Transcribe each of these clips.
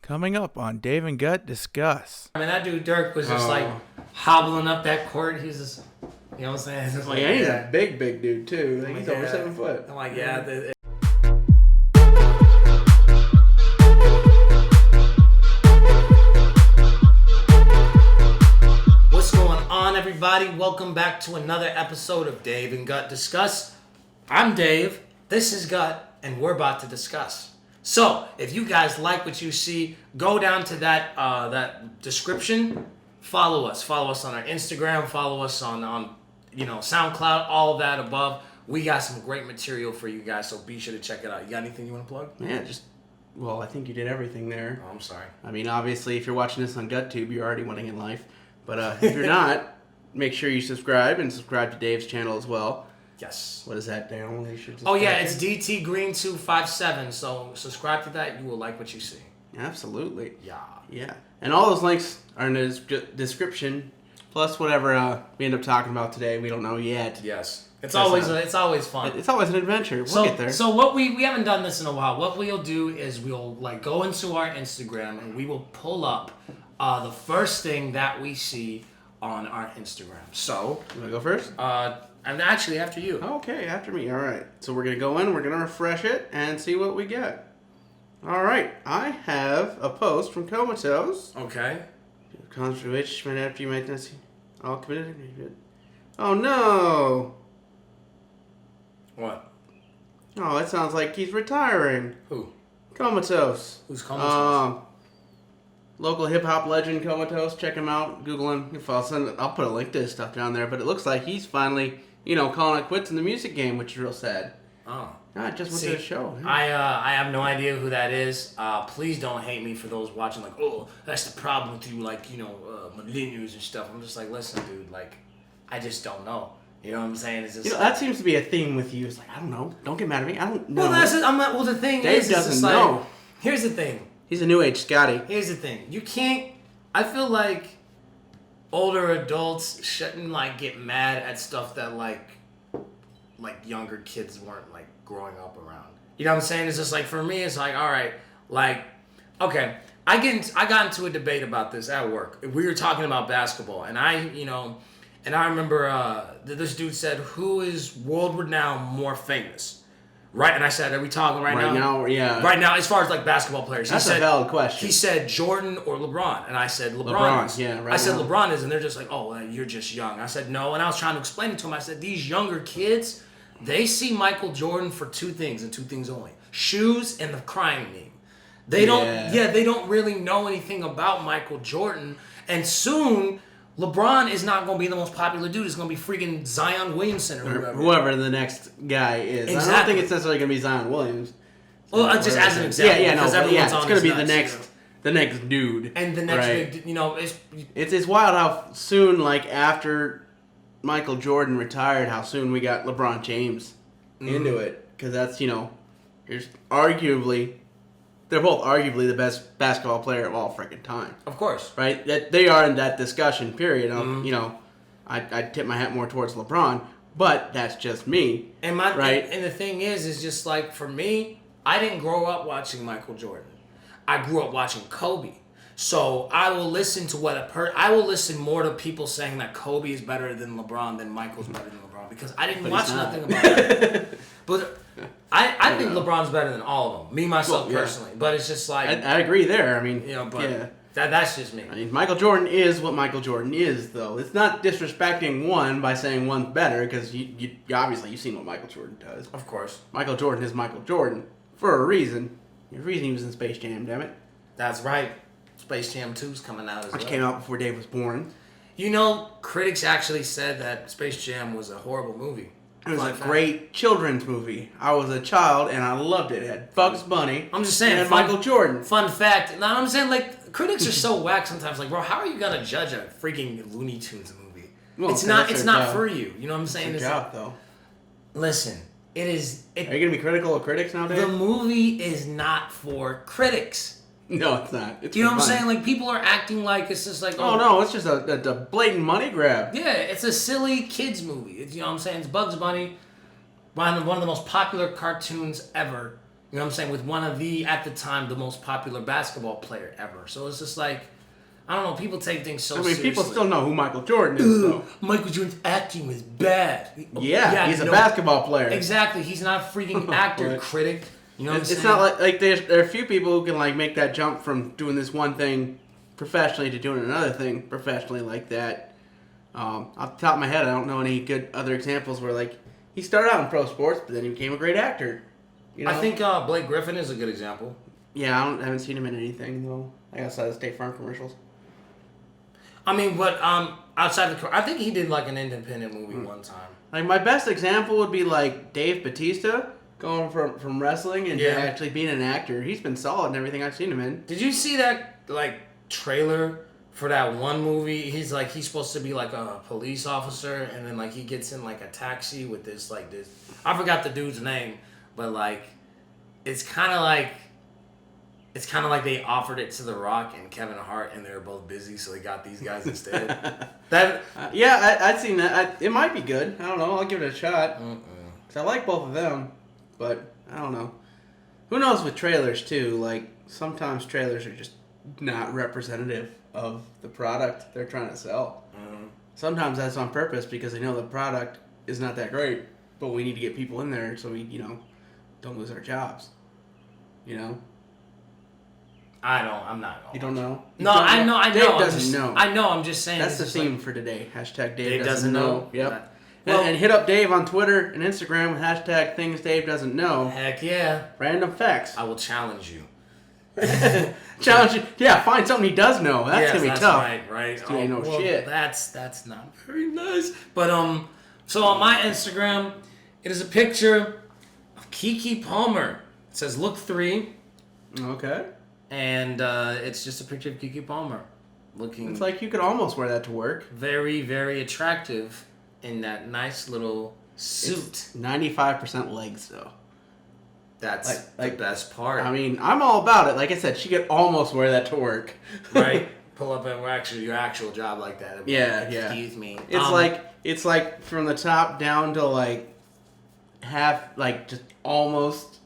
Coming up on Dave and Gut Discuss. I mean, that dude Dirk was just like hobbling up that court. He's just, you know what I'm saying? Just like, he's a big dude too. Like, he's over 7 foot. I'm like, yeah. What's going on, everybody? Welcome back to another episode of Dave and Gut Discuss. I'm Dave. This is Gut, and we're about to discuss. So, if you guys like what you see, go down to that description. Follow us. Follow us on our Instagram. Follow us on SoundCloud. All of that above. We got some great material for you guys, so be sure to check it out. You got anything you want to plug? Yeah, I think you did everything there. Oh, I'm sorry. I mean, obviously, if you're watching this on GutTube, you're already winning in life. But if you're not, make sure you subscribe and subscribe to Dave's channel as well. Yes. What is that, Daniel? It's DT Green 257. So subscribe to that. You will like what you see. Absolutely. Yeah. And all those links are in the description. Plus whatever we end up talking about today, we don't know yet. Yes. It's always fun. It's always an adventure. We'll get there. So what we haven't done this in a while. What we'll do is we'll go into our Instagram and we will pull up the first thing that we see on our Instagram. So you want to go first? I'm actually after you. Okay, after me. All right. So we're going to go in, we're going to refresh it, and see what we get. All right. I have a post from Comatose. Okay. Which, after you might not see. All committed. Oh, no. What? Oh, that sounds like he's retiring. Who? Comatose. Who's Comatose? Local hip-hop legend Comatose. Check him out. Google him. I'll put a link to his stuff down there. But it looks like he's finally... calling it quits in the music game, which is real sad. Oh. I just went to the show. Yeah. I have no idea who that is. Please don't hate me for those watching, like, oh, that's the problem with you, millennials and stuff. I'm just like, listen, dude, I just don't know. You know what I'm saying? It's just that seems to be a theme with you. It's like, I don't know. Don't get mad at me. I don't know. Well, the thing Dave is, doesn't know. Here's the thing. He's a new age Scotty. Here's the thing. You can't, I feel like older adults shouldn't get mad at stuff that younger kids weren't growing up around. You know what I'm saying? It's just for me, it's all right, okay. I got into a debate about this at work. We were talking about basketball, and I remember this dude said, "Who is world renowned more famous?" Right, and I said, "Are we talking right now?" Right now, yeah. Right now, as far as basketball players, that's a valid question. He said Jordan or LeBron, and I said LeBron. Yeah, right. I said LeBron is, and they're just like, "Oh, well, you're just young." I said no, and I was trying to explain it to him. I said these younger kids, they see Michael Jordan for two things and two things only: shoes and the crying meme. They don't really know anything about Michael Jordan, and soon LeBron is not going to be the most popular dude. It's going to be freaking Zion Williamson or whoever the next guy is. Exactly. I don't think it's necessarily going to be Zion Williams. Well, just as an example. It's going to be the next dude. And the next big, It's wild how soon, after Michael Jordan retired, how soon we got LeBron James into it. Because that's, here's they're both arguably the best basketball player of all freaking time. Of course. Right? That they are in that discussion period. I tip my hat more towards LeBron, but that's just me. And the thing is just for me, I didn't grow up watching Michael Jordan. I grew up watching Kobe. So I will listen to I will listen more to people saying that Kobe is better than LeBron than Michael's better than LeBron, because I didn't watch nothing about it. But I think LeBron's better than all of them. Me, myself, personally. But it's just I agree there. I mean, that's just me. I mean, Michael Jordan is what Michael Jordan is, though. It's not disrespecting one by saying one's better, because you obviously you've seen what Michael Jordan does. Of course. Michael Jordan is Michael Jordan for a reason. The reason he was in Space Jam, damn it. That's right. Space Jam 2's coming out as well. Which came out before Dave was born. Critics actually said that Space Jam was a horrible movie. It was a great children's movie. I was a child and I loved it. It had Bugs Bunny. I'm just saying. And Michael Jordan. Fun fact. Now I'm saying critics are so whack sometimes. Bro, how are you gonna judge a freaking Looney Tunes movie? Well, it's not for you. You know what I'm saying? It's their job, though. Listen, it is. Are you gonna be critical of critics nowadays? The movie is not for critics. No, it's not. It's you know what I'm saying? People are acting like it's just oh no, it's just a blatant money grab. Yeah, it's a silly kids movie. You know what I'm saying? It's Bugs Bunny, one of the most popular cartoons ever. You know what I'm saying? With one of at the time, the most popular basketball player ever. So it's just like, I don't know, people take things so seriously. People still know who Michael Jordan is, though. Michael Jordan's acting was bad. Yeah, he's a basketball player. Exactly. He's not a freaking actor, critic. You know what I'm saying? It's not like there are a few people who can like make that jump from doing this one thing professionally to doing another thing professionally like that. Off the top of my head, I don't know any good other examples where like he started out in pro sports, but then he became a great actor. You know? I think Blake Griffin is a good example. Yeah, I haven't seen him in anything though. I guess outside of State Farm commercials. I mean, but outside I think he did like an independent movie one time. Like my best example would be like Dave Bautista going from wrestling and actually being an actor. He's been solid in everything I've seen him in. Did you see that like trailer for that one movie? He's supposed to be like a police officer, and then like he gets in like a taxi with this I forgot the dude's name, but like it's kind of like they offered it to The Rock and Kevin Hart, and they were both busy, so they got these guys instead. I'd seen that. It might be good. I don't know. I'll give it a shot. Cause I like both of them, but I don't know. Who knows with trailers too? Like sometimes trailers are just not representative of the product they're trying to sell. Sometimes that's on purpose because they know the product is not that great, but we need to get people in there so we don't lose our jobs. I'm not. You don't know? I know. Dave doesn't know. I know. I'm just saying. That's the theme for today. Hashtag Dave doesn't know. Yep. And hit up Dave on Twitter and Instagram with hashtag things Dave doesn't know. Heck yeah. Random facts. I will challenge you. Challenge you. Yeah, find something he does know. That's gonna be tough. Right. You ain't know shit. That's not very nice. But so on my Instagram, it is a picture of Keke Palmer. It says look 3. Okay. And it's just a picture of Keke Palmer looking. It's like you could almost wear that to work. Very, very attractive in that nice little suit. It's 95% legs though. That's the best part. I mean, I'm all about it. Like I said, she could almost wear that to work. Right? Pull up at your actual job like that. Excuse me. It's like from the top down to like half, like just almost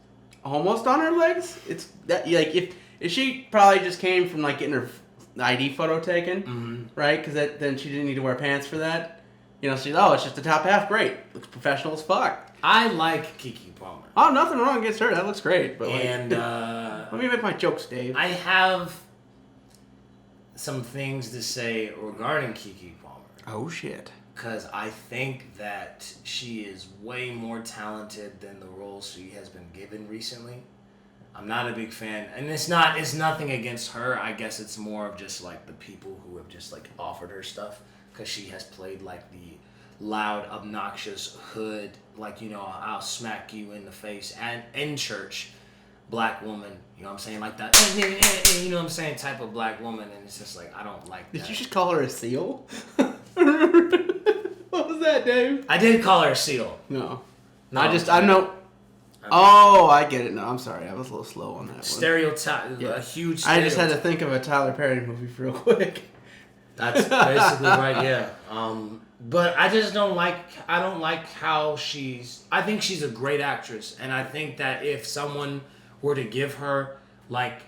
on her legs. It's that like if she probably just came from like getting her ID photo taken, right? Because then she didn't need to wear pants for that. She's it's just the top half. Great, looks professional as fuck. I like Keke Palmer. Oh, nothing wrong against her. That looks great. But let me make my jokes, Dave. I have some things to say regarding Keke Palmer. Oh shit. Because I think that she is way more talented than the roles she has been given recently. I'm not a big fan, and it's nothing against her. I guess it's more of just like the people who have just like offered her stuff, because she has played like the loud, obnoxious hood, like I'll smack you in the face and in church, black woman. You know what I'm saying, like that. You know what I'm saying, type of black woman, and it's just like I don't like that. Did you just call her a seal? What was that, Dave? I did call her a seal. No. I know. Oh, I get it now. I'm sorry. I was a little slow on that one. Stereotype. A huge stereotype. I just had to think of a Tyler Perry movie real quick. That's basically right, yeah. But I just don't like how I think she's a great actress, and I think that if someone were to give her like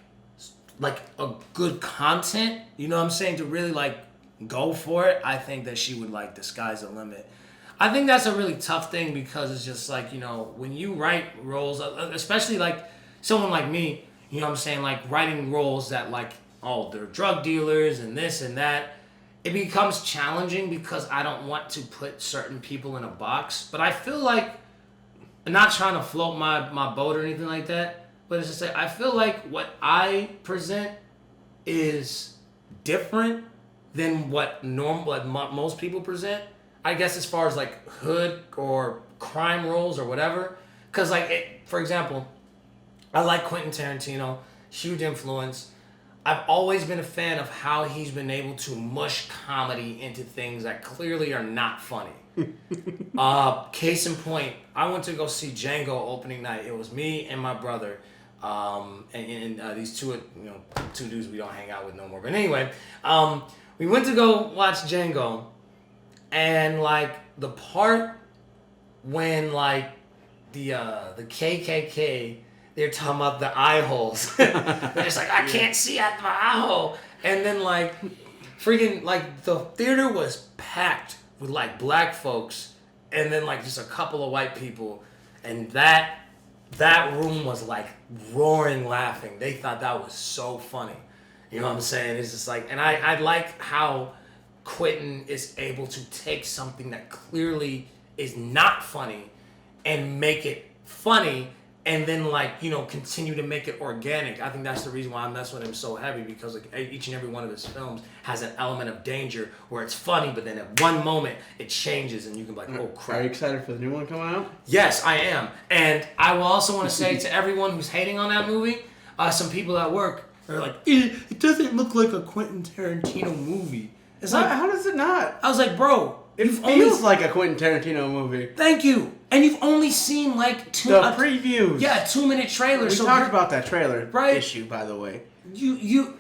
a good content, you know what I'm saying, to really like go for it, I think that she would like the sky's the limit. I think that's a really tough thing, because it's just like, when you write roles, especially like someone like me, you know what I'm saying, like writing roles that like, oh, they're drug dealers and this and that, it becomes challenging because I don't want to put certain people in a box. But I feel like, I'm not trying to float my boat or anything like that, but it's just like, I feel like what I present is different than what most people present. I guess as far as like hood or crime roles or whatever. Because for example, I like Quentin Tarantino, huge influence. I've always been a fan of how he's been able to mush comedy into things that clearly are not funny. Case in point, I went to go see Django opening night. It was me and my brother. And these two dudes we don't hang out with no more. But anyway, we went to go watch Django. And like the part when like the KKK they're talking about the eye holes. They're just like, I can't see out my eye hole. And then like, freaking like the theater was packed with like black folks, and then like just a couple of white people, and that room was like roaring laughing. They thought that was so funny. You know what I'm saying? It's just like, and I like how Quentin is able to take something that clearly is not funny and make it funny, and then like, you know, continue to make it organic. I think that's the reason why I mess with him so heavy, because like each and every one of his films has an element of danger where it's funny, but then at one moment it changes and you can be like, oh crap. Are you excited for the new one coming out? Yes, I am. And I will also want to say to everyone who's hating on that movie, some people at work are like, it doesn't look like a Quentin Tarantino movie. It's like, How does it not? I was like, bro, It feels like a Quentin Tarantino movie. Thank you. And you've only seen like previews. Yeah, a 2-minute trailer. We talked about that trailer issue, by the way. You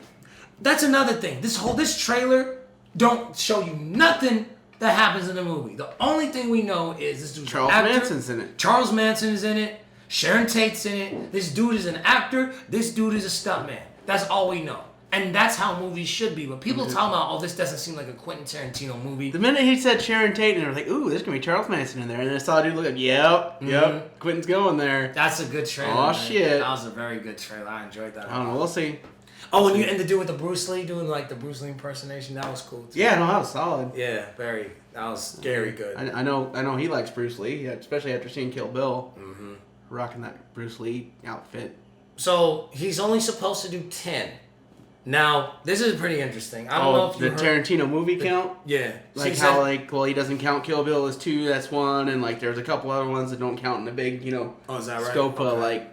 that's another thing. This trailer don't show you nothing that happens in the movie. The only thing we know is this dude's Charles an actor. Manson's in it. Charles Manson is in it. Sharon Tate's in it. This dude is an actor. This dude is a stuntman. That's all we know. And that's how movies should be. But people talking about, oh, this doesn't seem like a Quentin Tarantino movie. The minute he said Sharon Tate, and I was like, ooh, there's going to be Charles Manson in there. And then I saw a dude look like, yep, Quentin's going there. That's a good trailer. Oh, man. shit. That was a very good trailer. I enjoyed that. I don't know, we'll see. Oh, and you ended to do with the Bruce Lee, doing like the Bruce Lee impersonation. That was cool too. Yeah, no, that was solid. Yeah, that was very good. I know he likes Bruce Lee, especially after seeing Kill Bill. Mm-hmm. Rocking that Bruce Lee outfit. So, he's only supposed to do 10. Now, this is pretty interesting. I don't know if you the Tarantino movie count? Yeah. Like how, like, well, he doesn't count Kill Bill as 2, that's 1, and, like, there's a couple other ones that don't count in the big, is that right? scope of, like,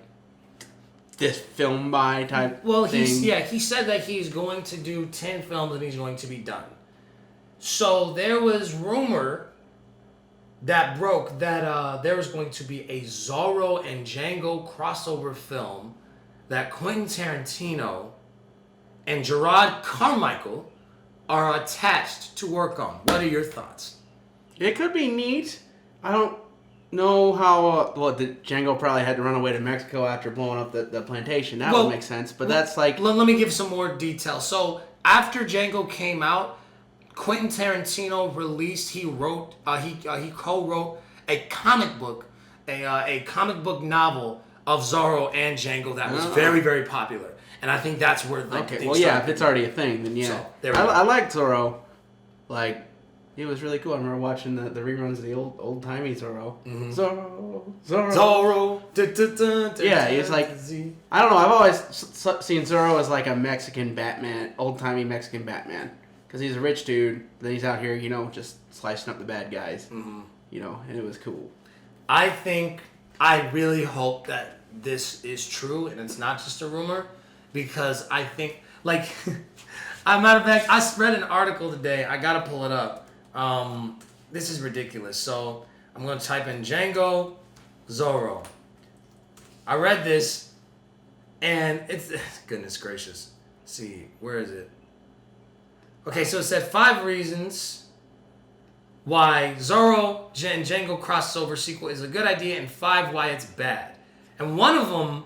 this film by type Well, thing. he said that he's going to do 10 films and he's going to be done. So, there was rumor that broke that there was going to be a Zorro and Django crossover film that Quentin Tarantino and Gerard Carmichael are attached to work on. What are your thoughts? It could be neat. I don't know how... the Django probably had to run away to Mexico after blowing up the plantation. That would make sense. But that's like... Let me give some more detail. So, after Django came out, Quentin Tarantino released... He wrote... he co-wrote a comic book... A comic book novel of Zorro and Django that was very, very popular. And I think that's where if it's already a thing, then yeah. So, I liked Zorro. Like, it was really cool. I remember watching the reruns of the old-timey Zorro. Mm-hmm. Zorro. Yeah, he's like... I don't know, I've always seen Zorro as like a Mexican Batman, old-timey Mexican Batman. Because he's a rich dude, then he's out here, just slicing up the bad guys. Mm-hmm. And it was cool. I really hope that this is true and it's not just a rumor. Because I think, like, matter of fact, I read an article today. I gotta pull it up. This is ridiculous. So I'm gonna type in Django Zorro. I read this, and it's goodness gracious. Let's see, where is it? Okay, so it said 5 reasons why Zorro and Django crossover sequel is a good idea, and 5 why it's bad. And one of them,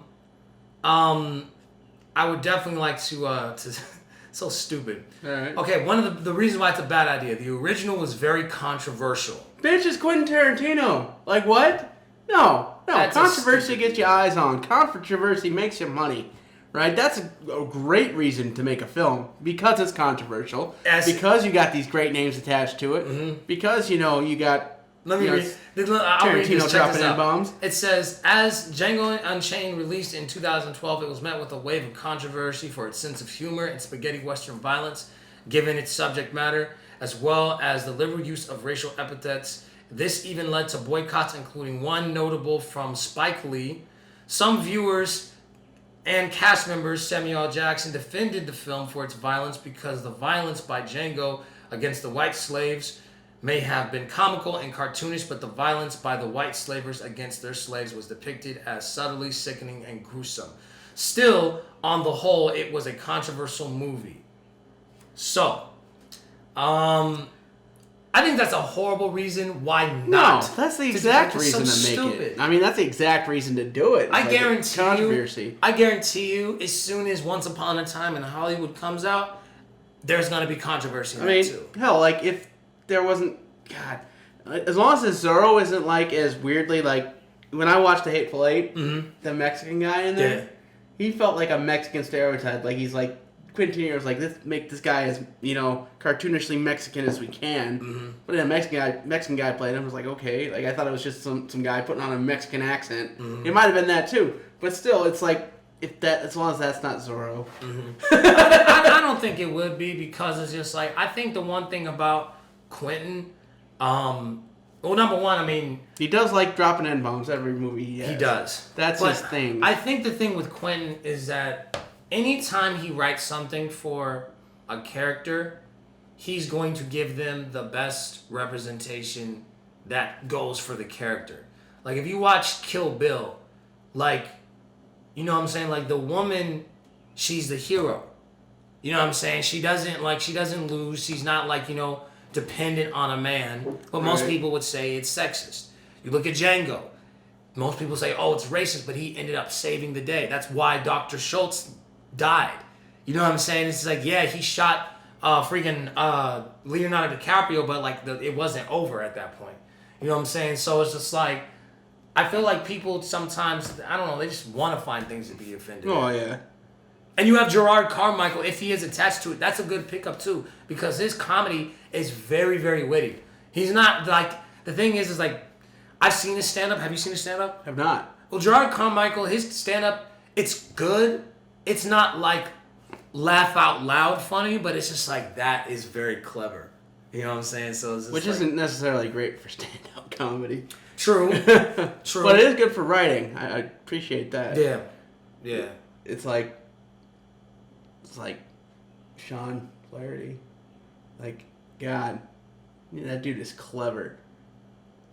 I would definitely like to so stupid. All right. Okay, one of the reasons why it's a bad idea. The original was very controversial. Bitch, it's Quentin Tarantino. Like what? No. That's Controversy gets you eyes on. Controversy makes you money. Right? That's a great reason to make a film. Because it's controversial. Because you got these great names attached to it. Mm-hmm. Because, you got... Let me read. I'll read this. Check this out. It says, as Django Unchained released in 2012, it was met with a wave of controversy for its sense of humor and spaghetti western violence, given its subject matter, as well as the liberal use of racial epithets. This even led to boycotts, including one notable from Spike Lee. Some viewers and cast members, Samuel L. Jackson, defended the film for its violence because the violence by Django against the white slaves may have been comical and cartoonish, but the violence by the white slavers against their slaves was depicted as subtly sickening and gruesome. Still, on the whole, it was a controversial movie. So, I think that's a horrible reason why No, not. that's the exact It's so reason to make stupid. it. I mean, that's the exact reason to do it. It's I like a guarantee controversy. I guarantee you, as soon as Once Upon a Time in Hollywood comes out, there's gonna be controversy in that too. Hell, like if there wasn't, God, as long as the Zorro isn't like as weirdly like when I watched The Hateful Eight, the Mexican guy in there, he felt like a Mexican stereotype. Like he's like Quentin Tarantino's like, let's make this guy as cartoonishly Mexican as we can. But then a Mexican guy played him. I was like, okay, like I thought it was just some guy putting on a Mexican accent. It might have been that too, but still, it's like as long as that's not Zorro. I don't think it would be because it's just like I think the one thing about Quentin, well, number one, I mean He does like dropping N-bombs every movie he has. he does. That's But his thing. I think the thing with Quentin is that anytime he writes something for a character, he's going to give them the best representation that goes for the character. Like if you watch Kill Bill, like, you know what I'm saying? Like the woman, she's the hero. You know what I'm saying? She doesn't lose. She's not like, dependent on a man. But most people would say it's sexist. You look at Django. Most people say, oh, it's racist, but he ended up saving the day. That's why Dr. Schultz died. You know what I'm saying? It's like, yeah, he shot Leonardo DiCaprio, but like it wasn't over at that point. You know what I'm saying? So it's just like, I feel like people sometimes, I don't know, they just want to find things to be offended Oh, at. yeah. And you have Gerard Carmichael, if he is attached to it, that's a good pickup too, because his comedy is very, very witty. He's not like, the thing is like, I've seen his stand-up. Have you seen his stand-up? Have not. Well, Gerard Carmichael, his stand-up, it's good. It's not like laugh out loud funny, but it's just like, that is very clever. You know what I'm saying? So it's just Which isn't necessarily great for stand-up comedy. True. True. But it is good for writing. I appreciate that. Yeah. Yeah. It's like Sean Flaherty. Like, God, that dude is clever.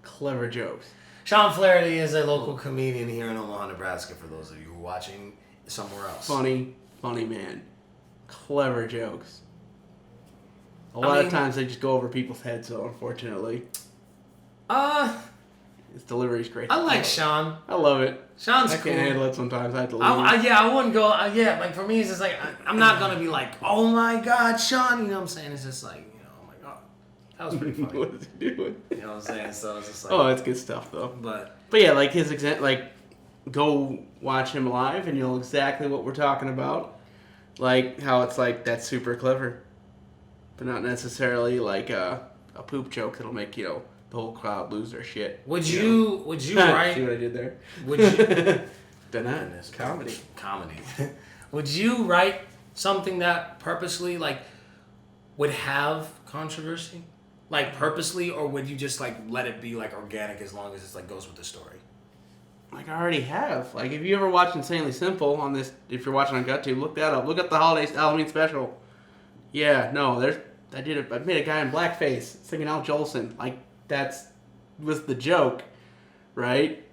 Clever jokes. Sean Flaherty is a local comedian here in Omaha, Nebraska, for those of you who are watching somewhere else. Funny man. Clever jokes. A lot of times they just go over people's heads, though, unfortunately. His delivery's great. I like Sean. I love it. Sean's I cool. can't handle it sometimes. I have to leave. I wouldn't go. Like for me, it's just like I'm not gonna be like, oh my God, Sean. You know what I'm saying? It's just like, oh my God, that was pretty funny. What is he doing? You know what I'm saying? So it's just like, Oh, that's good stuff, though. But yeah, like his go watch him live, and you'll know exactly what we're talking about. Like how it's like that's super clever, but not necessarily like a poop joke that'll make the whole crowd lose their shit. Would you write? See what I did there? Would you? Goodness, comedy. Would you write something that purposely would have controversy, purposely, or would you just let it be organic as long as it's goes with the story? I already have. If you ever watched Insanely Simple on this, if you're watching on GutTube, look that up. Look up the Halloween special. Yeah, no, I made a guy in blackface singing Al Jolson. Was the joke, right?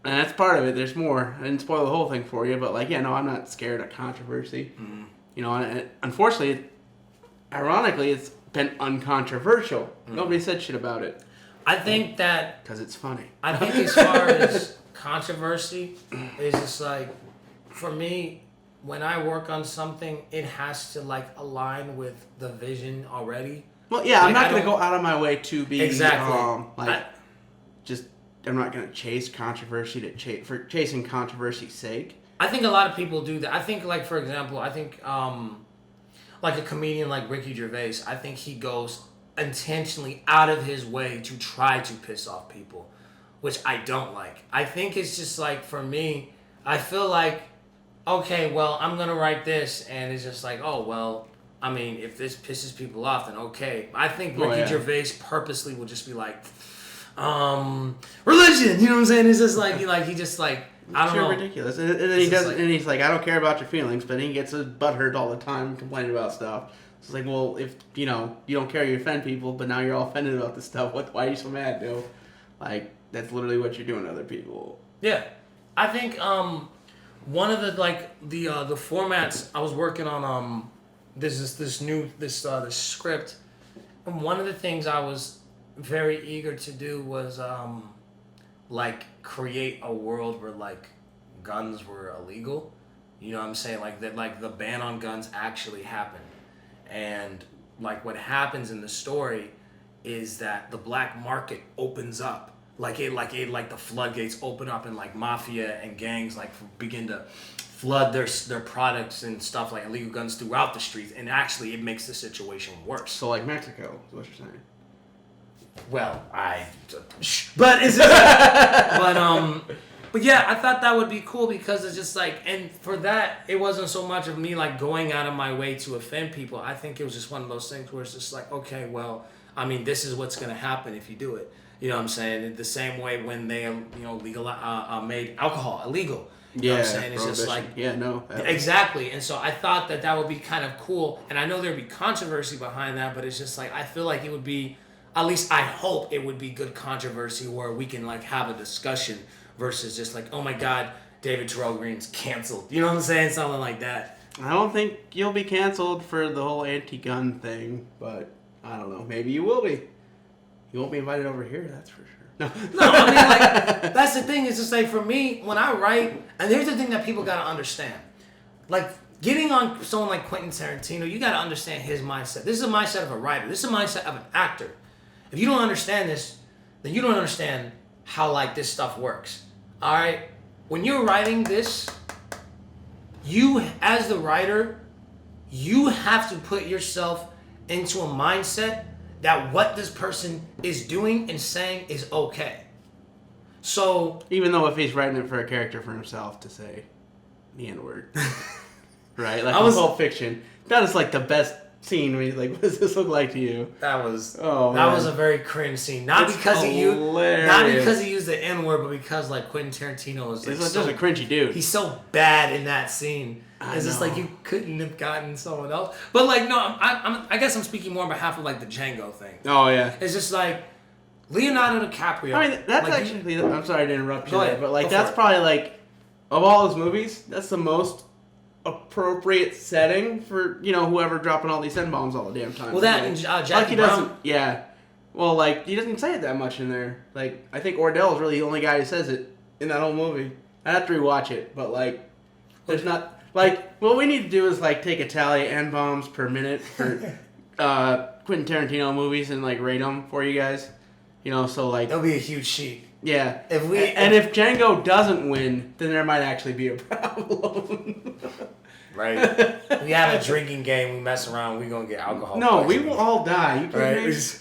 And that's part of it. There's more. I didn't spoil the whole thing for you, but I'm not scared of controversy. Mm-hmm. And unfortunately, ironically, it's been uncontroversial. Mm-hmm. Nobody said shit about it. I think that because it's funny. I think as far as controversy is just for me, when I work on something, it has to align with the vision already. Well, yeah, I'm not going to go out of my way to be exactly I'm not going to chase controversy for chasing controversy's sake. I think a lot of people do that. I think for example, I think a comedian like Ricky Gervais, I think he goes intentionally out of his way to try to piss off people, which I don't like. I think it's just for me, I feel okay, well, I'm going to write this, and it's just oh, well, I mean, if this pisses people off, then okay. I think Ricky Gervais purposely will just be religion, you know what I'm saying? It's just he just I don't know. Ridiculous. And then he does, and he's I don't care about your feelings, but he gets his butt hurt all the time complaining about stuff. It's well, if, you don't care, you offend people, but now you're all offended about this stuff. Why are you so mad, dude? That's literally what you're doing to other people. Yeah. I think, one of the, the formats I was working on, this script, and one of the things I was very eager to do was like create a world where like guns were illegal. You know what I'm saying? Like that, like the ban on guns actually happened, and like what happens in the story is that the black market opens up, like the floodgates open up, and like mafia and gangs like begin to flood their products and stuff like illegal guns throughout the streets, and actually it makes the situation worse. So like Mexico is what you're saying. Well, but it's just, but yeah, I thought that would be cool because it's just like, and for that, it wasn't so much of me like going out of my way to offend people. I think it was just one of those things where it's just like, okay, well, I mean, this is what's gonna happen if you do it. You know what I'm saying? The same way when they, made alcohol illegal. You know what I'm saying? It's just like, exactly. And so I thought that would be kind of cool. And I know there'd be controversy behind that, but it's just like, I feel like it would be, at least I hope it would be good controversy where we can like have a discussion versus just like, oh my God, David Terrell Green's canceled. You know what I'm saying? Something like that. I don't think you'll be canceled for the whole anti-gun thing, but I don't know. Maybe you will be. You won't be invited over here, that's for sure. No, I mean, like, that's the thing. Is just like, for me, when I write, and here's the thing that people got to understand. Like, getting on someone like Quentin Tarantino, you got to understand his mindset. This is a mindset of a writer. This is a mindset of an actor. If you don't understand this, then you don't understand how, like, this stuff works. All right? When you're writing this, you, as the writer, you have to put yourself into a mindset that what this person is doing and saying is okay. So... even though if he's writing it for a character for himself to say the N-word. Right? Like, Pulp Fiction. That is, like, the best scene where he's like, what does this look like to you? That was a very cringe scene. Not because he used the N-word, but because like Quentin Tarantino is like just a cringy dude. He's so bad in that scene. It's just like you couldn't have gotten someone else. But like no, I guess I'm speaking more on behalf of like the Django thing. Oh yeah. It's just like Leonardo DiCaprio. I mean that's like, actually I'm sorry to interrupt you there, but like that's probably like of all those movies, that's the most appropriate setting for, you know, whoever dropping all these N-bombs all the damn time. Well, that and Jackie like he Brown. doesn't, yeah. Well, like, he doesn't say it that much in there. Like, I think Ordell is really the only guy who says it in that whole movie. I'd have to rewatch it, but, like, there's not, like, what we need to do is, like, take a tally of N-bombs per minute for Quentin Tarantino movies and, like, rate them for you guys. You know, so, like... that'll be a huge sheet. Yeah. If Django doesn't win, then there might actually be a problem. Right. We have a drinking game. We mess around. We're gonna get alcohol. No, we will all die. You right.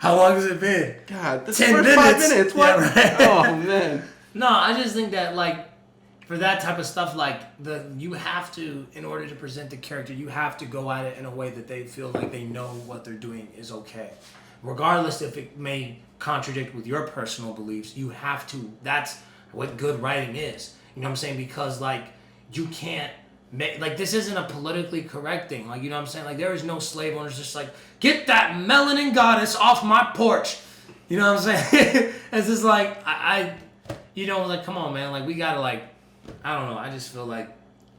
How long has it been? God, this 10 minutes. 5 minutes. What? Yeah, right. Oh man. No, I just think that like for that type of stuff, like you have to, in order to present the character, you have to go at it in a way that they feel like they know what they're doing is okay, regardless if it may contradict with your personal beliefs. You have to. That's what good writing is. You know what I'm saying? Because like you can't. Like, this isn't a politically correct thing. Like, you know what I'm saying? Like, there is no slave owners just like, get that melanin goddess off my porch. You know what I'm saying? It's just like, you know, like, come on, man. Like, we gotta, like, I don't know. I just feel like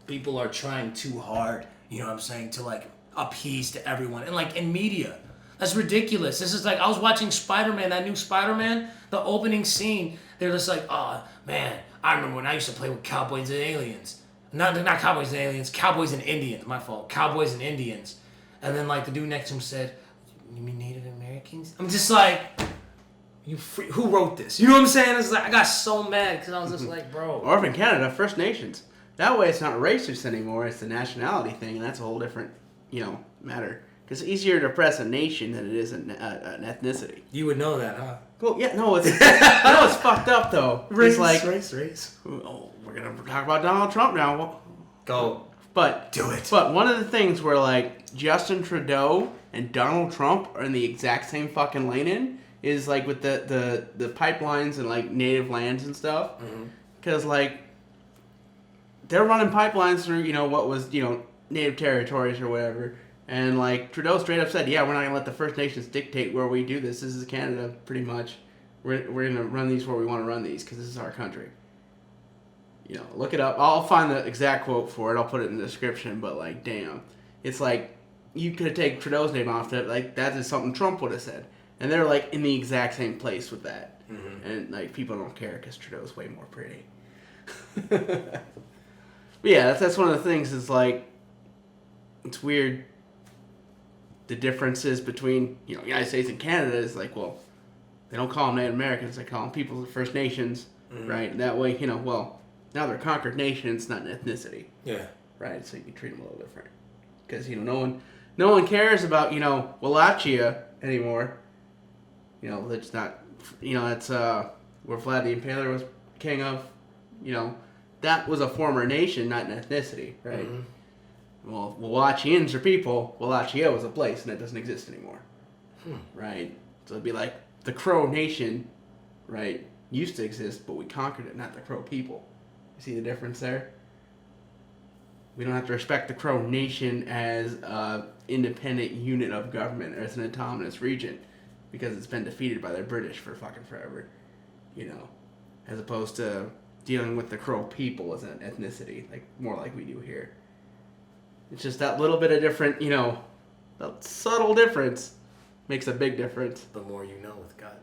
people are trying too hard, you know what I'm saying, to, like, appease to everyone. And, like, in media, that's ridiculous. This is like, I was watching Spider-Man, that new Spider-Man, the opening scene. They're just like, oh, man, I remember when I used to play with cowboys and aliens. Not cowboys and aliens, cowboys and Indians. My fault. Cowboys and Indians. And then like the dude next to him said, "You mean Native Americans?" I'm just like, who wrote this? You know what I'm saying? It's like I got so mad because I was just like, bro. Or if in Canada, First Nations. That way, it's not racist anymore. It's the nationality thing, and that's a whole different, you know, matter. Because it's easier to oppress a nation than it is an ethnicity. You would know that, huh? Well, yeah, no, it's it's fucked up though. Race, it's like race. Oh, we're gonna talk about Donald Trump now. Go. But do it. But one of the things where like Justin Trudeau and Donald Trump are in the exact same fucking lane in is like with the pipelines and like native lands and stuff. Because like they're running pipelines through, you know, what was, you know, native territories or whatever. And, like, Trudeau straight up said, yeah, we're not going to let the First Nations dictate where we do this. This is Canada, pretty much. We're going to run these where we want to run these because this is our country. You know, look it up. I'll find the exact quote for it. I'll put it in the description. But, like, damn. It's like, you could have taken Trudeau's name off that. Like, that is something Trump would have said. And they're like in the exact same place with that. Mm-hmm. And like people don't care because Trudeau's way more pretty. But yeah, that's one of the things is like, it's weird. The differences between, United States and Canada is like, well, they don't call them Native Americans, they call them people of the First Nations, right? And that way, well, now they're conquered nations, not an ethnicity. Yeah. Right, so you can treat them a little different. Because, no one cares about, Wallachia anymore. It's not, that's where Vlad the Impaler was king of. That was a former nation, not an ethnicity, right? Mm-hmm. Well, Wallachians are people. Wallachia was a place, and it doesn't exist anymore. Right? So it'd be like the Crow Nation, right, used to exist, but we conquered it, not the Crow people. You see the difference there? We don't have to respect the Crow Nation as an independent unit of government or as an autonomous region because it's been defeated by the British for fucking forever, as opposed to dealing with the Crow people as an ethnicity, like more like we do here. It's just that little bit of different, that subtle difference makes a big difference. The more you know with God.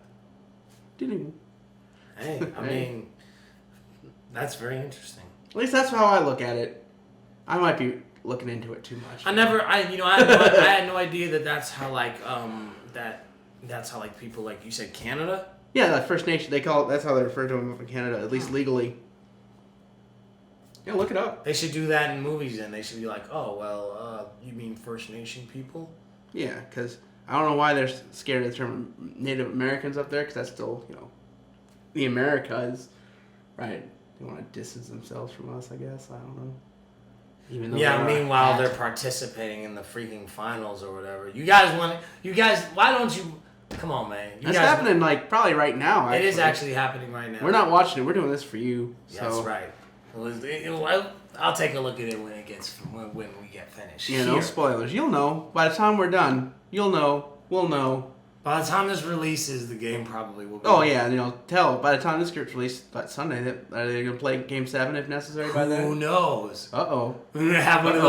Hey, I mean, that's very interesting. At least that's how I look at it. I might be looking into it too much. I had no idea that's how that's how people, like you said, Canada? Yeah, that First Nation, that's how they refer to them in Canada, at least legally. Yeah, look it up. They should do that in movies, and they should be like, oh, well, you mean First Nation people? Yeah, because I don't know why they're scared of the term Native Americans up there, because that's still, the Americas, right? They want to distance themselves from us, I guess. I don't know. Even though meanwhile, they're participating in the freaking finals or whatever. Why don't you... Come on, man. That's happening, probably right now, actually. It is actually happening right now. We're not watching it. We're doing this for you. So. That's right. I'll take a look at it when we get finished. No spoilers. You'll know. By the time we're done, you'll know. We'll know. By the time this releases, the game probably will be. Oh, yeah. By the time this gets released, by Sunday, are they going to play Game 7 if necessary by then? Who knows? Uh-oh. We're going to have one of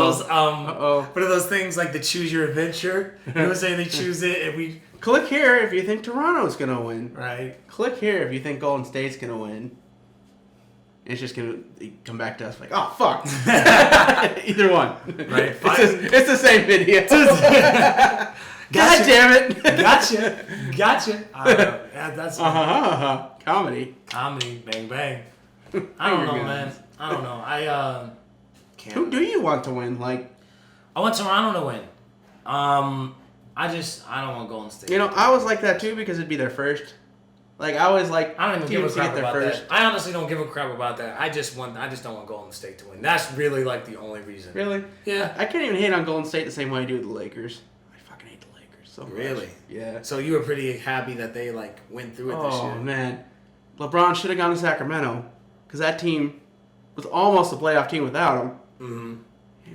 those things like the Choose Your Adventure. You say they choose it and we... Click here if you think Toronto's going to win. Right. Click here if you think Golden State's going to win. It's just going to come back to us like, oh, fuck. Either one. Right. It's the same video. God damn it. Gotcha. Yeah, that's... Comedy. Bang, bang. I don't know, man. I don't know. Can't. Who do you want to win? I want Toronto to win. I don't want Golden State. I was like that too because it'd be their first. I always I don't even give a crap about first. that. I honestly don't give a crap about that. I just don't want Golden State to win. That's really the only reason. Really? Yeah. I can't even hate on Golden State the same way I do with the Lakers. I fucking hate the Lakers so much. Really? Yeah. So you were pretty happy that they went through it this year. Oh man, LeBron should have gone to Sacramento because that team was almost a playoff team without him. Mm-hmm.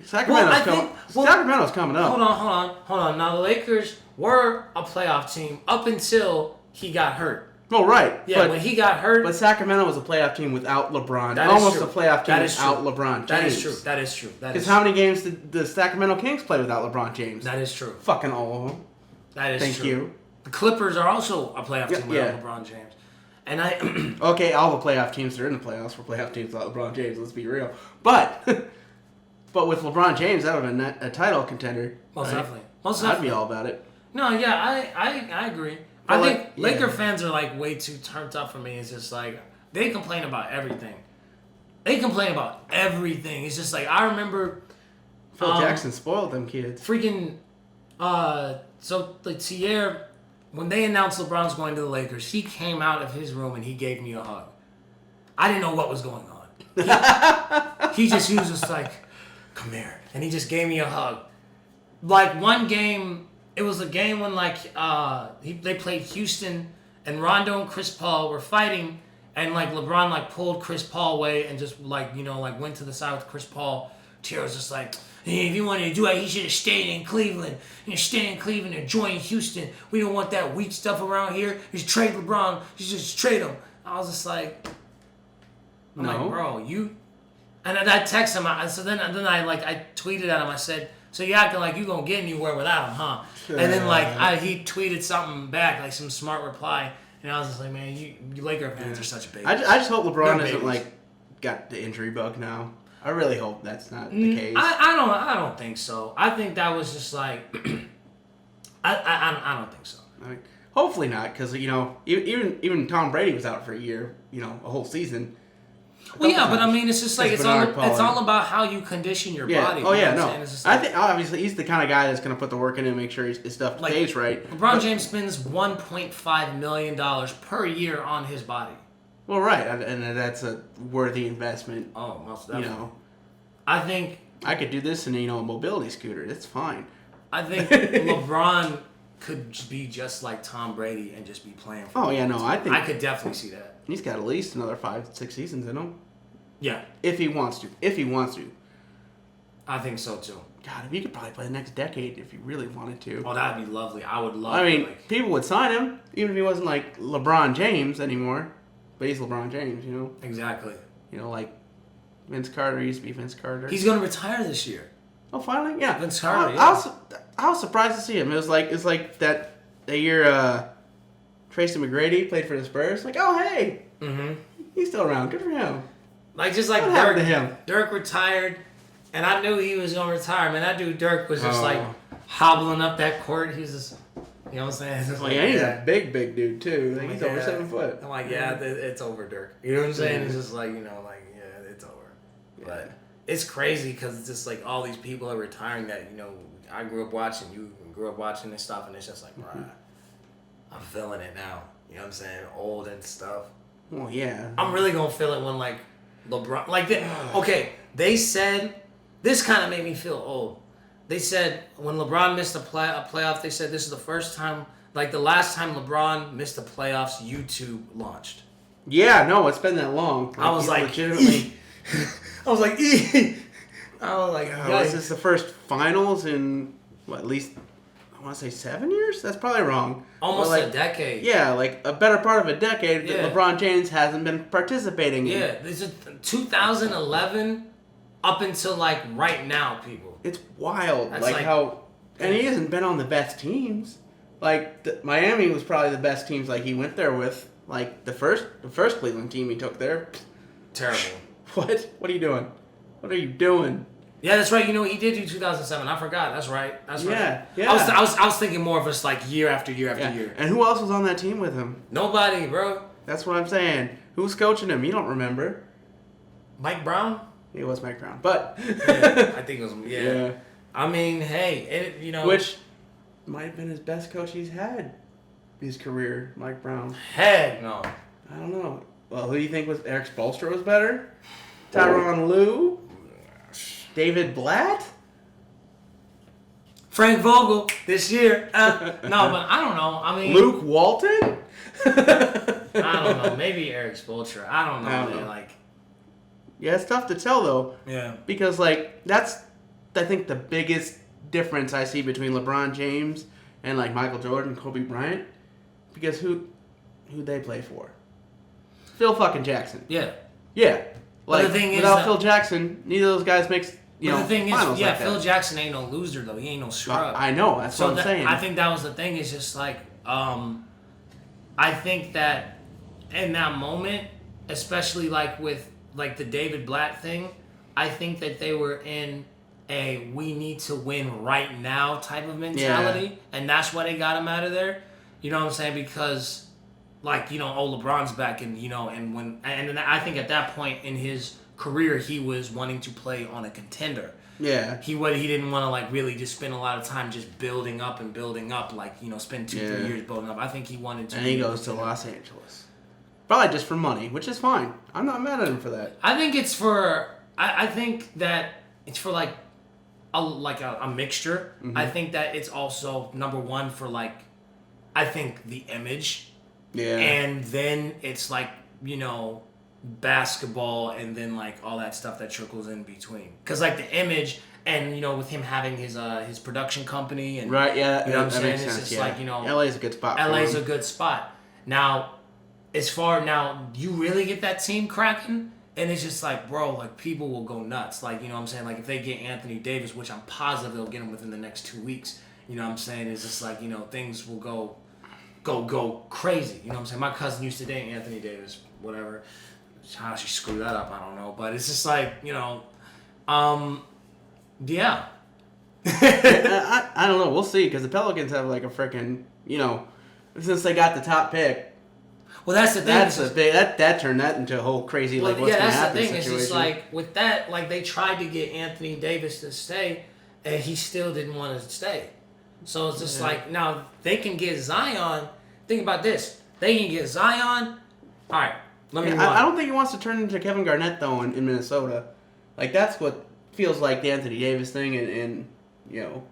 Sacramento's coming up. Hold on. Now the Lakers were a playoff team up until he got hurt. Well, right. Yeah, when he got hurt. But Sacramento was a playoff team without LeBron. That almost is true. A playoff team without true. LeBron James. That is true. Because how many games did the Sacramento Kings play without LeBron James? That is true. Fucking all of them. That is Thank true. you. The Clippers are also a playoff team without LeBron James. And okay, all the playoff teams that are in the playoffs were playoff teams without LeBron James. Let's be real. But with LeBron James, that would have been a title contender. Most right? definitely. Most definitely. I'd be all about it. No, yeah, I agree. I think Laker fans are way too turned up for me. It's just they complain about everything. It's just I remember Phil Jackson spoiled them kids. Freaking Thierry, when they announced LeBron's going to the Lakers, he came out of his room and he gave me a hug. I didn't know what was going on. He was just come here. And he just gave me a hug. One game, it was a game when they played Houston and Rondo and Chris Paul were fighting and LeBron pulled Chris Paul away and just went to the side with Chris Paul. Thierry was just hey, if you wanted to do it, he should have stayed in Cleveland. Stay in Cleveland and join Houston. We don't want that weak stuff around here. Just trade LeBron. Just trade him. I was just bro, you... And I text him. So then I tweeted at him. I said, So you acting like you gonna get anywhere without him, huh? And then like he tweeted something back, like some smart reply, and I was just like, man, you Laker fans are such a baby. I just hope LeBron They're isn't babies. like got the injury bug now. I really hope that's not the case. I don't think so. I think that was just like I don't think so. I mean, hopefully not, because even Tom Brady was out for a year, a whole season. Well, yeah, but I mean, it's just like it's all Pollard. about how you condition your Yeah. body. Oh you yeah, know what no. I'm saying? It's just I like, think obviously he's the kind of guy that's going to put the work in and make sure his stuff Like, stays right. LeBron James spends $1.5 million per year on his body. Well, right, and that's a worthy investment. Oh, most definitely. You know, I think I could do this in a mobility scooter. It's fine. I think LeBron could be just like Tom Brady and just be playing for Oh yeah, no, I think I could definitely see that. he's got at least another 5-6 seasons in him. Yeah, If he wants to. I think so too. God, if he could probably play the next decade if he really wanted to. Oh, that'd be lovely. I would love. I mean, like, people would sign him even if he wasn't like LeBron James anymore. But he's LeBron James, exactly. Like Vince Carter used to be Vince Carter. He's gonna retire this year. Oh, finally, yeah. Vince Carter, I was surprised to see him. It's like that year Tracy McGrady played for the Spurs. Like, oh hey, he's still around. Good for him. Like just like What happened Dirk. to him? Dirk retired, and I knew he was gonna retire. Man, that dude Dirk was just Oh. like hobbling up that court. He's just, you know what I'm saying? It's just Well, like, yeah, he's a big dude too. Like, I'm he's like, over yeah. 7 foot. I'm like, yeah, it's over, Dirk. You know what I'm saying? Yeah. It's just like, yeah, it's over. But it's crazy because it's just like all these people are retiring that, I grew up watching, you grew up watching this stuff, and it's just like, bruh, I'm feeling it now. You know what I'm saying? Old and stuff. Well, yeah. I'm really gonna feel it when like LeBron, okay, they said, this kind of made me feel old. They said when LeBron missed a playoff, they said this is the first time, like the last time LeBron missed the playoffs, YouTube launched. Yeah, no, it's been that long. I was like, legitimately. I was like, This is the first finals in at least I want to say 7 years. That's probably wrong. almost But, a decade. Yeah, like a better part of a decade Yeah. that LeBron James hasn't been participating in. Yeah, this is 2011 up until like right now, people. It's wild, That's like like- how, and he hasn't been on the best teams. Like Miami was probably the best teams. Like he went there with like the first Cleveland team he took there. Terrible. What? What are you doing? What are you doing? Yeah, that's right. He did do 2007. I forgot. That's right. That's right. Yeah. I was thinking more of just like year after year after Yeah. year. And who else was on that team with him? Nobody, bro. That's what I'm saying. Who's coaching him? You don't remember. Mike Brown? It was Mike Brown, but Yeah, I think it was. Yeah. yeah. I mean, hey, Which might have been his best coach he's had his career, Mike Brown. heck no. I don't know. Well, who do you think was Eric Spoelstra was better? Tyronn Lue? David Blatt? Frank Vogel this year. No, but I don't know. I mean, Luke Walton? I don't know. Maybe Eric Spoelstra. I don't know. I don't man. know. Like, Yeah, it's tough to tell though, yeah. because like that's I think the biggest difference I see between LeBron James and like Michael Jordan, Kobe Bryant, because who they play for? Phil fucking Jackson. Yeah. Yeah. But Like the thing is without that- Phil Jackson, neither of those guys makes But the thing is, finals yeah, like Phil that. Jackson ain't no loser though. He ain't no scrub. I know, that's what I'm saying. I think that was the thing. Is just like, I think that in that moment, especially like with like the David Blatt thing, I think that they were in a we need to win right now type of mentality, and that's why they got him out of there. You know what I'm saying? Because like LeBron's back, and and I think at that point in his career he was wanting to play on a contender. Yeah. He didn't want to like really just spend a lot of time just building up, like spend 2-3 years building up. I think he wanted to. And he goes to Los Angeles. Probably just for money, which is fine. I'm not mad at him for that. I think it's for. I think that it's for like a mixture. Mm-hmm. I think that it's also number one for like, I think the image, Yeah. and then it's like basketball, and then like all that stuff that trickles in between. Cause like the image, and with him having his production company, and Right, yeah, you know what I'm that saying. makes It's sense, just yeah. like LA's a good spot for LA's him. a good spot. Now, do you really get that team cracking And it's just like, bro, like people will go nuts. Like, you know what I'm saying? Like if they get Anthony Davis, which I'm positive they'll get him within the next 2 weeks, you know what I'm saying? It's just like, you know, things will go crazy. You know what I'm saying? My cousin used to date Anthony Davis, whatever. How she screwed that up, I don't know. But it's just like, you know, yeah. I don't know. We'll see, because the Pelicans have like a freaking, you know, since they got the top pick. Well, that's the thing. That's a big that turned that into a whole crazy like what's gonna happen situation. It's just like with that, like they tried to get Anthony Davis to stay, and he still didn't want to stay. So it's just like now they can get Zion. Think about this: they can get Zion. All right, let me. I don't think he wants to turn into Kevin Garnett though in Minnesota. Like that's what feels like the Anthony Davis thing, and you know.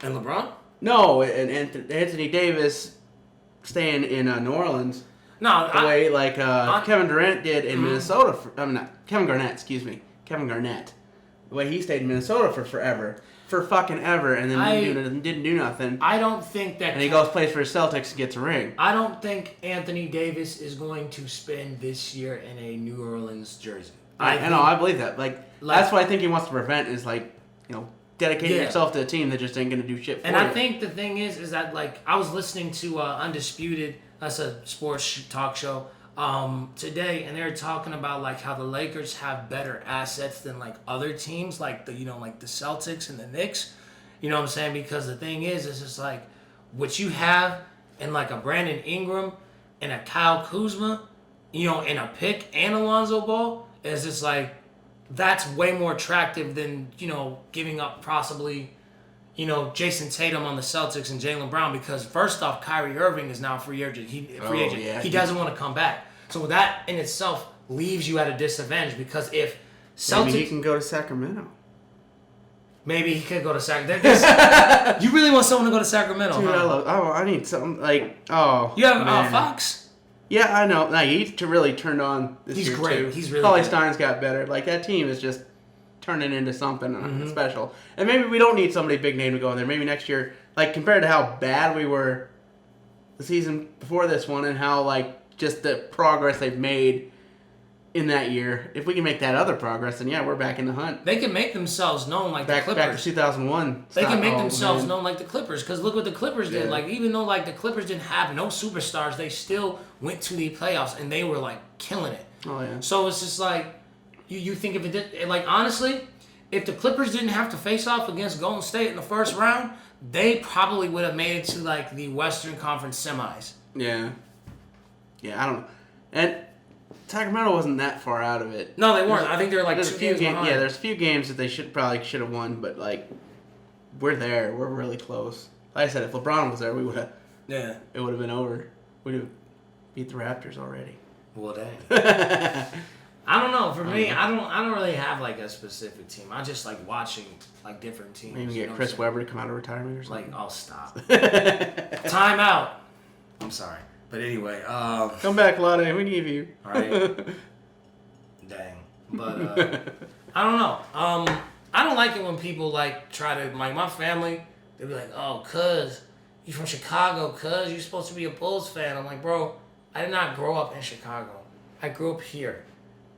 And LeBron? No, and Anthony Davis staying in New Orleans. No, the way like Kevin Durant did in Minnesota. Kevin Garnett. Excuse me, Kevin Garnett. The way he stayed in Minnesota for forever, for fucking ever, and then didn't do nothing. I don't think that. And he goes plays for the Celtics and gets a ring. I don't think Anthony Davis is going to spend this year in a New Orleans jersey. I believe that. Like that's what I think he wants to prevent is like, you know, dedicating yourself to a team that just ain't gonna do shit for you. And I think the thing is that like I was listening to Undisputed. That's a sports talk show today, and they're talking about like how the Lakers have better assets than like other teams, like the like the Celtics and the Knicks. You know what I'm saying? Because the thing is, it's just like what you have in like a Brandon Ingram and a Kyle Kuzma, you know, and a pick and Alonzo Ball is just like that's way more attractive than giving up possibly. Jason Tatum on the Celtics and Jaylen Brown, because first off, Kyrie Irving is now a free agent. Free agent. Yeah. He doesn't want to come back. So that in itself leaves you at a disadvantage, because if Celtics... Maybe he can go to Sacramento. Maybe he could go to Sacramento. You really want someone to go to Sacramento, Dude, huh? I need something like... You have Fox? Yeah, I know. Nah, he's really turned on this year, great. too. He's really Cauley good. Stein's got better. Like, that team is just... turning into something special. And maybe we don't need somebody big name to go in there. Maybe next year, like compared to how bad we were the season before this one and how like just the progress they've made in that year, if we can make that other progress, then yeah, we're back in the hunt. They can make themselves known like the Clippers. Back to 2001. They can make themselves known like the Clippers, because look what the Clippers did. Like even though like the Clippers didn't have no superstars, they still went to the playoffs and they were like killing it. Oh yeah. So it's just like you think if it did, like honestly, if the Clippers didn't have to face off against Golden State in the first round, they probably would have made it to like the Western Conference semis. Yeah. Yeah, I don't know. And Sacramento wasn't that far out of it. No, they weren't. I think they were like 2 games behind. Yeah, there's a few games that they should have won, but like we're there. We're really close. Like I said, if LeBron was there, we would have. Yeah. It would have been over. We'd have beat the Raptors already. Well, dang. I don't know. For me, I don't really have like a specific team. I just like watching like different teams. Maybe get Chris Webber to come out of retirement or something. Like, I'll stop. Time out. I'm sorry, but anyway. Come back, Lade. We need you. All right. Dang. But I don't know. I don't like it when people like try to like my family. They be like, "Oh, cuz you from Chicago? Cuz you supposed to be a Bulls fan?" I'm like, bro, I did not grow up in Chicago. I grew up here.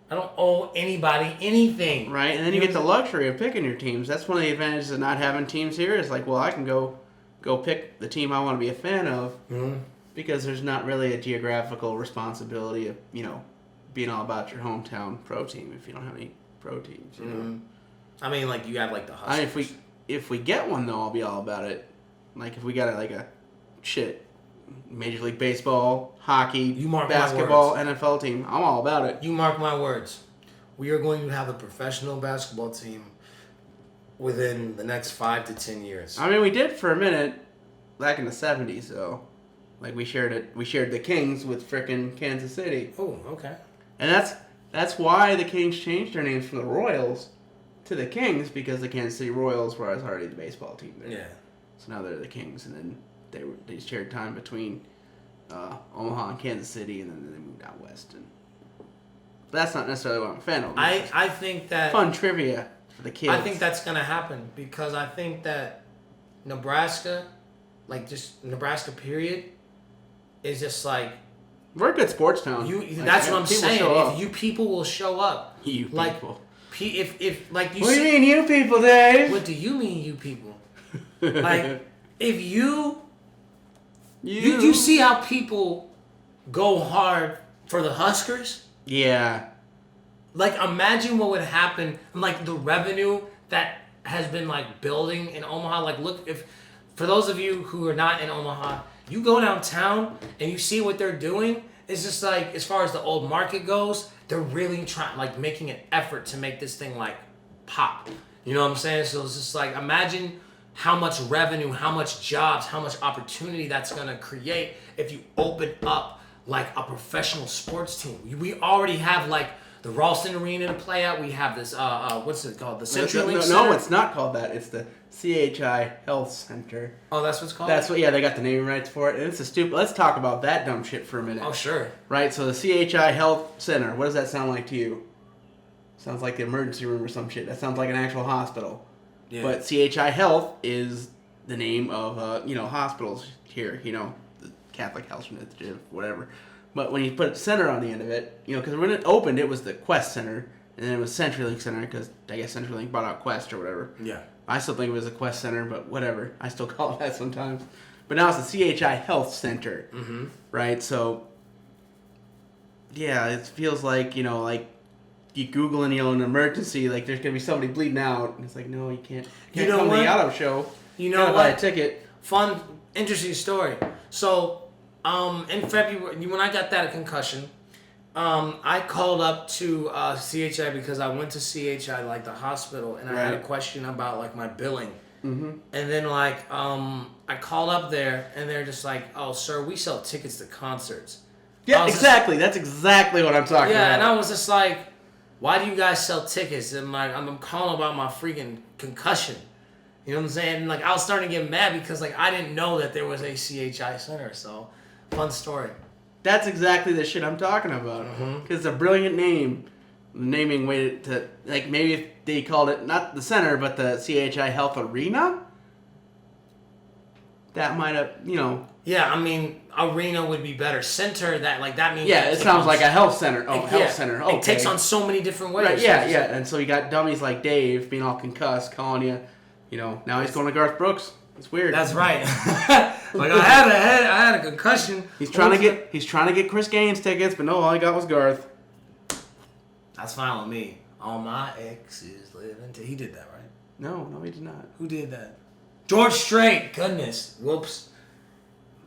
I don't owe anybody anything. Right, and then you get the luxury of picking your teams. That's one of the advantages of not having teams here. Is like, well, I can go pick the team I want to be a fan of, because there's not really a geographical responsibility of being all about your hometown pro team if you don't have any pro teams. You know? I mean, like you have like the Huskers. If we get one though, I'll be all about it. Like if we got a Major League Baseball, hockey, basketball, NFL team, I'm all about it. You mark my words. We are going to have a professional basketball team within the next 5 to 10 years. I mean, we did for a minute back in the 70s, though. Like we shared it. We shared the Kings with frickin' Kansas City. Oh, okay. And that's why the Kings changed their names from the Royals to the Kings, because the Kansas City Royals were already the baseball team there. Yeah. So now they're the Kings, and then they shared time between Omaha and Kansas City, and then they moved out west. And that's not necessarily what I'm a fan of. I think that fun trivia for the kids. I think that's gonna happen, because I think that Nebraska, like just Nebraska period, is just like We're a good sports town. That's what I'm saying. If you people will show up. You people. If like you. What do you mean, you people, Dave? What do you mean, you people? Like, if you see how people go hard for the Huskers? Yeah. Like, imagine what would happen, like, the revenue that has been, like, building in Omaha. Like, look, for those of you who are not in Omaha, you go downtown and you see what they're doing. It's just, like, as far as the old market goes, they're really trying, like, making an effort to make this thing, like, pop. You know what I'm saying? So it's just, like, imagine how much revenue, how much jobs, how much opportunity that's going to create if you open up, like, a professional sports team. We already have, like, the Ralston Arena to play at. We have this, what's it called? The CenturyLink Center? No, it's not called that. It's the CHI Health Center. Oh, that's what's called? That's what, yeah, they got the naming rights for it. And it's a stupid, let's talk about that dumb shit for a minute. Oh, sure. Right, so the CHI Health Center, what does that sound like to you? Sounds like the emergency room or some shit. That sounds like an actual hospital. Yeah. But CHI Health is the name of, hospitals here, the Catholic Health Initiative, whatever. But when you put center on the end of it, because when it opened, it was the Quest Center, and then it was CenturyLink Center, because I guess CenturyLink bought out Quest or whatever. Yeah. I still think it was a Quest Center, but whatever. I still call it that sometimes. But now it's the CHI Health Center, right? So, yeah, it feels like, like you Google an emergency, like there's going to be somebody bleeding out. And it's like, no, you can't. You can't come to the auto show. You know what? Buy a ticket. Fun, interesting story. So, in February, when I got that concussion, I called up to CHI because I went to CHI, like the hospital, and I had a question about like my billing. Mm-hmm. And then I called up there, and they're just like, "Oh, sir, we sell tickets to concerts." Yeah, exactly. That's exactly what I'm talking about. Yeah, and I was just like, "Why do you guys sell tickets?" And like, I'm calling about my freaking concussion. You know what I'm saying? And, like, I was starting to get mad because like I didn't know that there was a CHI center. So, fun story. That's exactly the shit I'm talking about. Because it's a brilliant name. Naming way to, like, maybe if they called it, not the center, but the CHI Health Arena? That might have, Yeah, I mean, arena would be better. Center, that means... Yeah, it sounds like a health center. Oh, health center. Okay. It takes on so many different ways. Right, yeah. And so you got dummies like Dave being all concussed, calling you, now he's going to Garth Brooks. It's weird. That's right. Like, I had a concussion. He's trying to get Chris Gaines tickets, but no, all he got was Garth. That's fine with me. All my exes live in... He did that, right? No, he did not. Who did that? George Strait. Goodness. Whoops.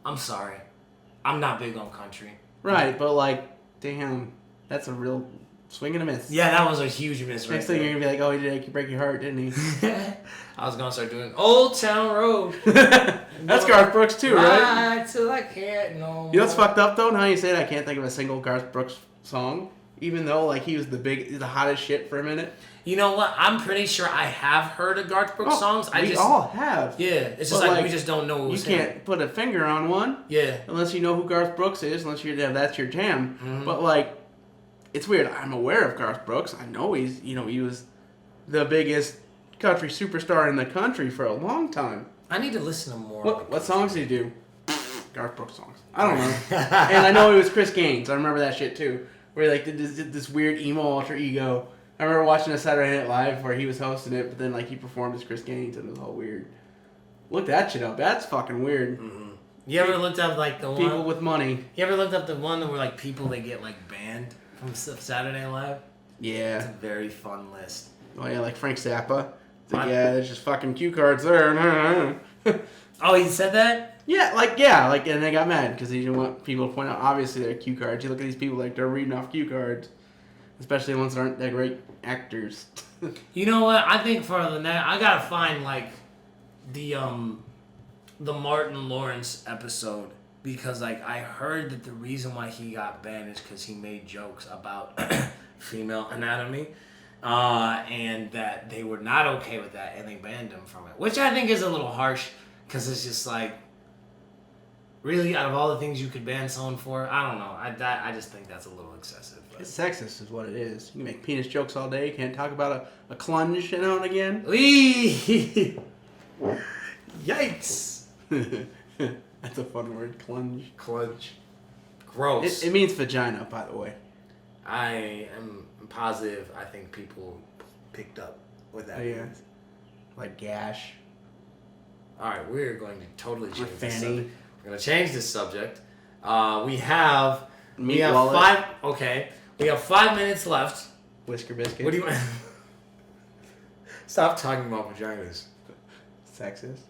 I'm sorry. I'm not big on country. Right, but like, damn, that's a real swing and a miss. Yeah, that was a huge miss. Next thing you're gonna be like, oh, he did break your heart, didn't he? I was gonna start doing Old Town Road. That's Garth Brooks too, right? Right till I can't no more. You know what's fucked up though? Now you say that, I can't think of a single Garth Brooks song, even though like he was the hottest shit for a minute. You know what? I'm pretty sure I have heard of Garth Brooks songs. We all have. Yeah, it's just like we just don't know. You can't put a finger on one. Yeah. Unless you know who Garth Brooks is, unless that's your jam. Mm-hmm. But like, it's weird. I'm aware of Garth Brooks. I know he was the biggest country superstar in the country for a long time. I need to listen to more. What songs did he do? Garth Brooks songs. I don't know. And I know he was Chris Gaines. I remember that shit too, where he like did this weird emo alter ego. I remember watching a Saturday Night Live where he was hosting it, but then like he performed as Chris Gaines and it was all weird. Look that shit up. That's fucking weird. Mm-hmm. You ever looked up like the people one with money? You ever looked up the one where like people they get like banned from Saturday Night Live? Yeah. It's a very fun list. Oh yeah, like Frank Zappa. Like, yeah, there's just fucking cue cards there. Oh, he said that? Yeah, and they got mad because he didn't want people to point out. Obviously, they're cue cards. You look at these people like they're reading off cue cards. Especially ones that aren't that great actors. You know what? I think for the next, I gotta find like the Martin Lawrence episode because like I heard that the reason why he got banned is because he made jokes about female anatomy, and that they were not okay with that and they banned him from it, which I think is a little harsh because it's just like. Really, out of all the things you could ban someone for, I don't know. I just think that's a little excessive. But. It's sexist is what it is. You can make penis jokes all day. You can't talk about a clunge now and again. Yikes. That's a fun word, clunge. Clunge. Gross. It means vagina, by the way. I am positive. I think people picked up what that means. Like gash. All right, we're going to totally change this fanny. subject. We're going to change this subject. We have wallet. 5. Okay, we have 5 minutes left. Whisker biscuit. What do you? Stop talking about vaginas. Sexist.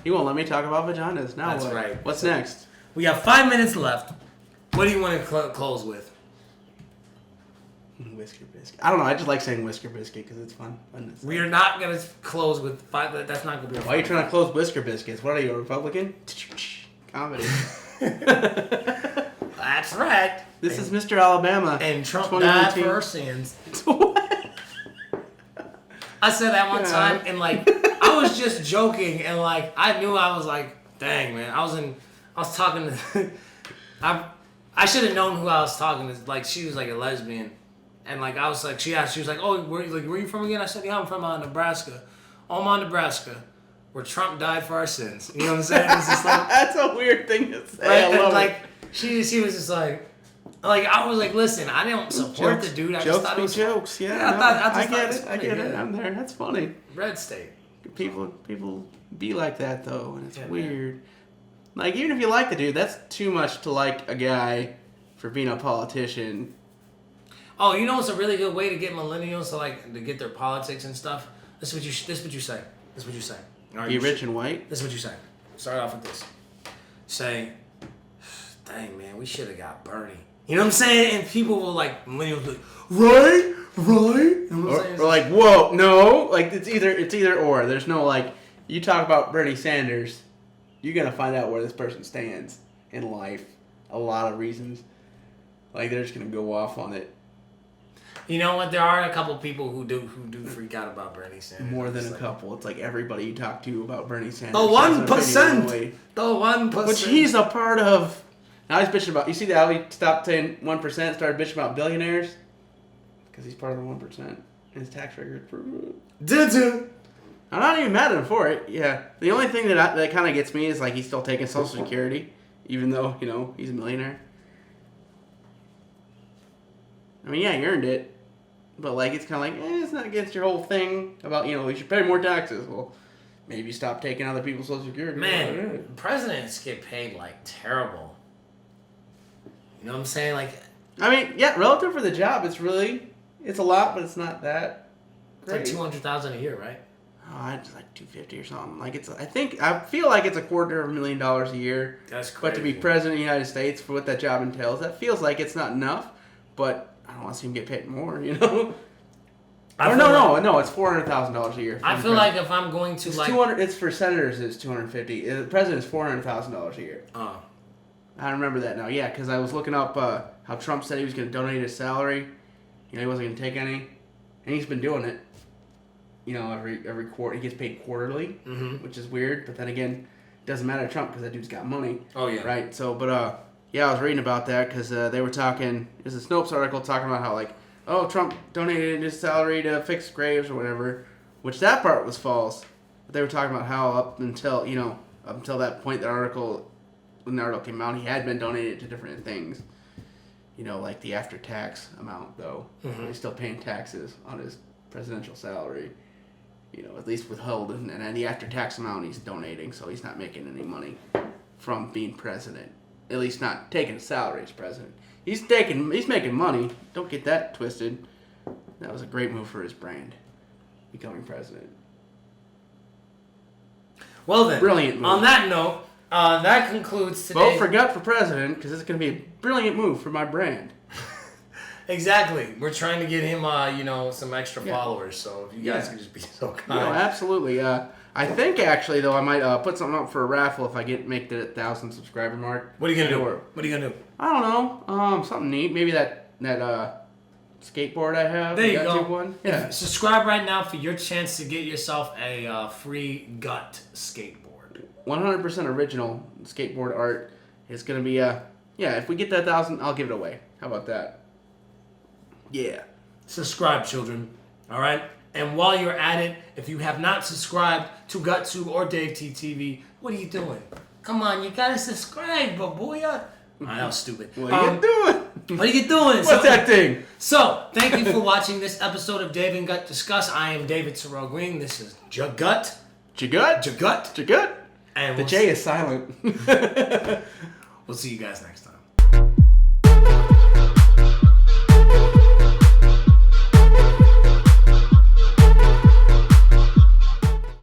You won't let me talk about vaginas. Now That's what? right. What's next? We have 5 minutes left. What do you want to close with? Whisker biscuit. I don't know. I just like saying whisker biscuit because it's fun. We are not going to close with 5. That's not going to be. Why are you trying to close whisker biscuits? What are you, a Republican? Comedy. That's right. This is Mr. Alabama. And Trump died for our sins. I said that one time, and like I was just joking, and like I knew I was like, dang man, I was talking to, I should have known who I was talking to. Like she was like a lesbian, and like I was like, she was like, oh, where you from again? I said, yeah, I'm from Nebraska, Omaha, Nebraska, where Trump died for our sins. You know what I'm saying? It's just like that's a weird thing to say. right? I love like it. she was just like I was like, listen, I don't support the dude. I just thought it was jokes. Yeah, I get it. I'm there. That's funny. Red state. People be like that though, and it's weird. Like even if you like the dude, that's too much to like a guy for being a politician. Oh, you know what's a really good way to get millennials to get their politics and stuff? This is what you say. This is what you say. Right, be rich and white. This is what you say. Start off with this. Say, dang man, we should have got Bernie. You know what I'm saying? And people will millennials will be like, right. You know what I'm saying? Or like, whoa, no. Like it's either or. There's no like. You talk about Bernie Sanders, you're gonna find out where this person stands in life. A lot of reasons. Like they're just gonna go off on it. You know what? There are a couple people who do freak out about Bernie Sanders. More than a couple. It's like everybody you talk to about Bernie Sanders. The 1%. The 1%. Which he's a part of. Now he's bitching about. You see how he stopped saying 1%, started bitching about billionaires? Because he's part of the 1%. And his tax record proved it. I'm not even mad at him for it. Yeah. The only thing that kind of gets me is like he's still taking Social Security, even though, he's a millionaire. I mean, yeah, he earned it. But like it's kind of like, it's not against your whole thing about, you should pay more taxes. Well, maybe stop taking other people's Social Security. Man, presidents get paid terrible. You know what I'm saying? I mean, yeah, relative for the job, it's a lot, but it's not that great. It's like $200,000 a year, right? Oh, it's like $250 or something. I feel like it's $250,000 a year. That's crazy. But to be president of the United States for what that job entails, that feels like it's not enough. But I don't want to see him get paid more, No, it's $400,000 a year. I feel like if I'm going to it's 200. It's for senators. It's $250,000. The president's $400,000 a year. Oh. I remember that now. Yeah, because I was looking up how Trump said he was going to donate his salary. He wasn't going to take any, and he's been doing it. Every quarter he gets paid quarterly, which is weird. But then again, it doesn't matter to Trump because that dude's got money. Oh yeah. Right. So, but yeah, I was reading about that because they were talking. There's a Snopes article talking about how Trump donated his salary to fix graves or whatever, which that part was false. But they were talking about how up until that point, when the article came out, he had been donated to different things. Like the after-tax amount, though. Mm-hmm. He's still paying taxes on his presidential salary. At least withheld, and then the after-tax amount he's donating, so he's not making any money from being president. At least not taking a salary as president. He's making money. Don't get that twisted. That was a great move for his brand, becoming president. Well then, brilliant move. On that note, that concludes today. Vote for Gut for president because it's going to be a brilliant move for my brand. Exactly. We're trying to get him, some extra followers. So if you guys could just be so kind. No, absolutely. I think actually though I might put something up for a raffle if I make the 1,000 subscriber mark. What are you gonna do? What are you gonna do? I don't know. Something neat. Maybe that skateboard I have. There you go. One. Yeah. Subscribe right now for your chance to get yourself a free Gut skateboard. 100% original skateboard art. It's gonna be if we get that 1,000, I'll give it away. How about that? Yeah. Subscribe, children. All right. And while you're at it, if you have not subscribed to Gut2 or Dave T TV, what are you doing? Come on, you gotta subscribe, but boy, That was stupid. What are you doing? What are you doing? What's that thing? So, thank you for watching this episode of Dave and Gut Discuss. I am David Terrell Green. This is Jagut. Jagut? Jagut. Jagut? And The J is silent. We'll see you guys next time.